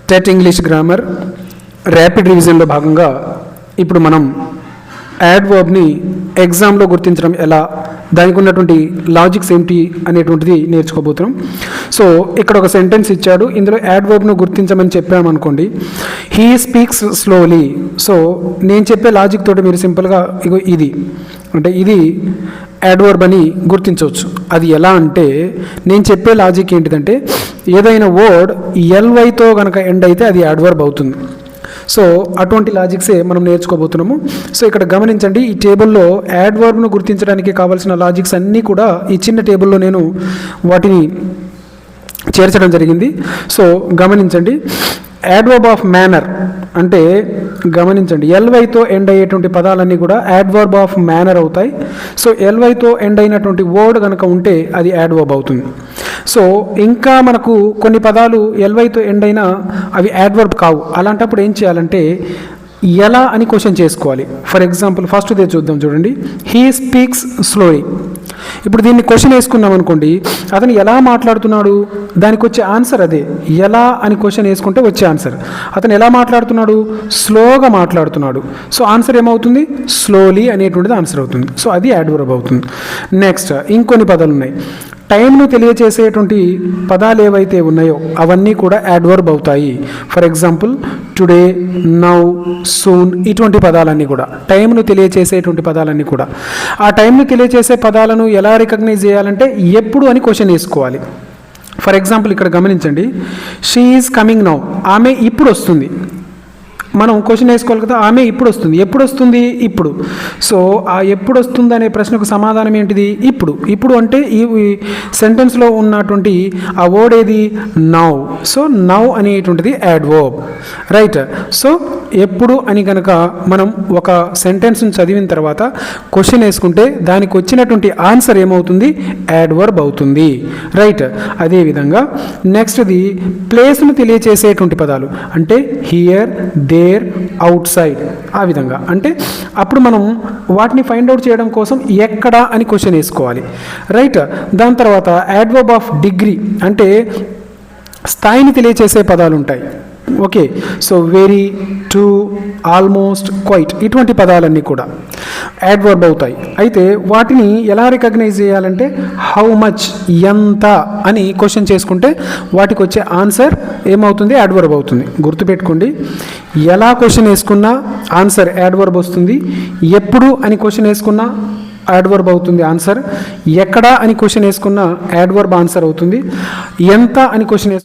TET English grammar rapid రివిజన్లో భాగంగా ఇప్పుడు మనం యాడ్వర్బ్ని ఎగ్జామ్లో గుర్తించడం ఎలా, దానికి ఉన్నటువంటి లాజిక్స్ ఏంటి అనేటువంటిది నేర్చుకోబోతున్నాం. సో ఇక్కడ ఒక సెంటెన్స్ ఇచ్చాడు, ఇందులో యాడ్వర్బ్ను గుర్తించమని చెప్పామనుకోండి. He speaks slowly. సో నేను చెప్పే లాజిక్ తోటి మీరు సింపుల్గా ఇగో ఇది అంటే ఇది యాడ్వర్బ్ అని గుర్తించవచ్చు. అది ఎలా అంటే నేను చెప్పే లాజిక్ ఏంటిదంటే ఏదైనా వర్డ్ ఎల్వైతో కనుక ఎండ్ అయితే అది యాడ్వర్బ్ అవుతుంది. సో అటువంటి లాజిక్సే మనం నేర్చుకోబోతున్నాము. సో ఇక్కడ గమనించండి, ఈ టేబుల్లో యాడ్వర్బ్ను గుర్తించడానికి కావాల్సిన లాజిక్స్ అన్నీ కూడా ఈ చిన్న టేబుల్లో నేను వాటిని చేర్చడం జరిగింది. సో గమనించండి, యాడ్వర్బ్ ఆఫ్ మేనర్ అంటే గమనించండి, ఎల్వైతో ఎండ్ అయ్యేటువంటి పదాలన్నీ కూడా యాడ్వర్బ్ ఆఫ్ మేనర్ అవుతాయి. సో ఎల్వైతో ఎండ్ అయినటువంటి వర్డ్ కనుక ఉంటే అది యాడ్వర్బ్ అవుతుంది. సో ఇంకా మనకు కొన్ని పదాలు ఎల్వైతో ఎండ్ అయినా అవి యాడ్వర్బ్ కావు. అలాంటప్పుడు ఏం చేయాలంటే ఎలా అని క్వశ్చన్ చేసుకోవాలి. ఫర్ ఎగ్జాంపుల్ ఫస్ట్ దే చూద్దాం, చూడండి. He speaks slowly. ఇప్పుడు దీన్ని క్వశ్చన్ వేసుకున్నాం అనుకోండి, అతను ఎలా మాట్లాడుతున్నాడు, దానికి వచ్చే ఆన్సర్ అదే. ఎలా అని క్వశ్చన్ వేసుకుంటే వచ్చే ఆన్సర్, అతను ఎలా మాట్లాడుతున్నాడు, స్లోగా మాట్లాడుతున్నాడు. సో ఆన్సర్ ఏమవుతుంది, స్లోలీ అనేటువంటిది ఆన్సర్ అవుతుంది. సో అది యాడ్వర్బ్ అవుతుంది. నెక్స్ట్ ఇంకొన్ని పదాలు ఉన్నాయి. టైంను తెలియచేసేటువంటి పదాలు ఏవైతే ఉన్నాయో అవన్నీ కూడా యాడ్వర్బ్ అవుతాయి. For example today, now, soon, ఇటువంటి పదాలన్నీ కూడా టైంను తెలియచేసేటువంటి పదాలన్నీ కూడా. ఆ టైంను తెలియచేసే పదాలను ఎలా రికగ్నైజ్ చేయాలంటే ఎప్పుడు అని క్వశ్చన్ వేసుకోవాలి. ఫర్ ఎగ్జాంపుల్ ఇక్కడ గమనించండి, షీ ఈజ్ కమింగ్ నౌ. ఆమె ఇప్పుడు వస్తుంది. మనం క్వశ్చన్ వేసుకోవాలి కదా, ఆమె ఇప్పుడు వస్తుంది. ఎప్పుడు వస్తుంది, ఇప్పుడు. సో ఆ ఎప్పుడు వస్తుంది అనే ప్రశ్నకు సమాధానం ఏంటిది, ఇప్పుడు. ఇప్పుడు అంటే ఈ సెంటెన్స్లో ఉన్నటువంటి ఆ వర్డ్ ఏది, నౌ. సో నౌ అనేటువంటిది యాడ్వర్బ్, రైట్. సో ఎప్పుడు అని కనుక మనం ఒక సెంటెన్స్ని చదివిన తర్వాత క్వశ్చన్ వేసుకుంటే దానికి వచ్చినటువంటి ఆన్సర్ ఏమవుతుంది, యాడ్వర్బ్ అవుతుంది, రైట్. అదేవిధంగా నెక్స్ట్ది ప్లేస్ను తెలియచేసేటువంటి పదాలు అంటే హియర్, దేర్, అవుట్ సైడ్. ఆ విధంగా అంటే అప్పుడు మనం వాటిని ఫైండ్ అవుట్ చేయడం కోసం ఎక్కడ అని క్వశ్చన్ వేసుకోవాలి, రైట్. దాని తర్వాత యాడ్వర్బ్ ఆఫ్ డిగ్రీ అంటే స్థాయిని తెలియచేసే పదాలు ఉంటాయి. Okay. So very, too, almost, quite, ఇటువంటి పదాలన్నీ కూడా యాడ్వర్బ్ అవుతాయి. అయితే వాటిని ఎలా రికగ్నైజ్ చేయాలంటే హౌ మచ్, ఎంత అని క్వశ్చన్ చేసుకుంటే వాటికి వచ్చే ఆన్సర్ ఏమవుతుంది, యాడ్వర్బ్ అవుతుంది. గుర్తుపెట్టుకోండి, ఎలా క్వశ్చన్ వేసుకున్నా ఆన్సర్ యాడ్వర్బ్ వస్తుంది. ఎప్పుడు అని క్వశ్చన్ వేసుకున్నా యాడ్వర్బ్ అవుతుంది ఆన్సర్. ఎక్కడ అని క్వశ్చన్ వేసుకున్నా యాడ్వర్బ్ ఆన్సర్ అవుతుంది. ఎంత అని క్వశ్చన్